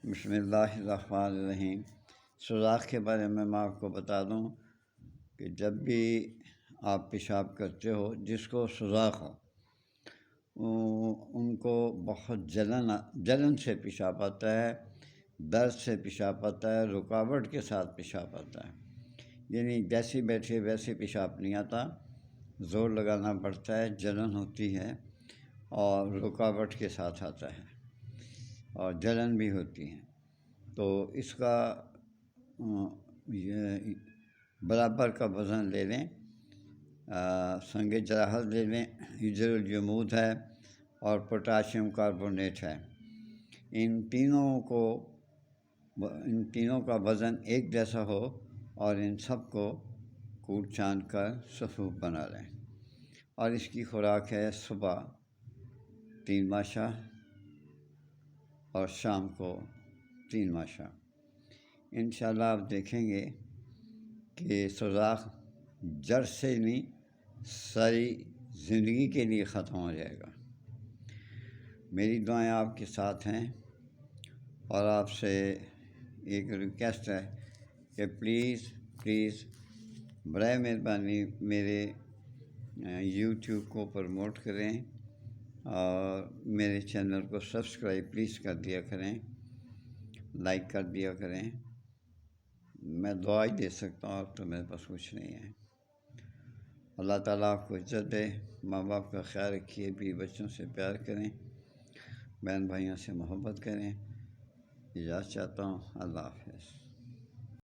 بسم اللہ الرحمن الرحیم۔ سوراخ کے بارے میں آپ کو بتا دوں کہ جب بھی آپ پیشاب کرتے ہو جس کو سوراخ ہو ان کو بہت جلن سے پیشاب آتا ہے، درد سے پیشاب آتا ہے، رکاوٹ کے ساتھ پیشاب آتا ہے۔ یعنی جیسے بیٹھے ویسے پیشاب نہیں آتا، زور لگانا پڑتا ہے، جلن ہوتی ہے اور رکاوٹ کے ساتھ آتا ہے اور جلن بھی ہوتی ہے۔ تو اس کا برابر کا وزن لے لیں، سنگ جراحت لے لیں، ہجر الجمود ہے اور پوٹاشیم کاربونیٹ ہے۔ ان تینوں کا وزن ایک جیسا ہو اور ان سب کو کوٹ چاند کر صفوف بنا لیں، اور اس کی خوراک ہے صبح 3 ماشا اور شام کو 3 ماشا۔ انشاءاللہ آپ دیکھیں گے کہ سوراخ جڑ سے نہیں ساری زندگی کے لیے ختم ہو جائے گا۔ میری دعائیں آپ کے ساتھ ہیں، اور آپ سے ایک ریکویسٹ ہے کہ پلیز برائے مہربانی میرے یوٹیوب کو پروموٹ کریں اور میرے چینل کو سبسکرائب پلیز کر دیا کریں، لائک کر دیا کریں۔ میں دعا ہی دے سکتا ہوں، اب تو میرے پاس کچھ نہیں ہے۔ اللہ تعالیٰ آپ کو عزت دے، ماں باپ کا خیال رکھیے، بیوی بچوں سے پیار کریں، بہن بھائیوں سے محبت کریں۔ اجازت چاہتا ہوں، اللہ حافظ۔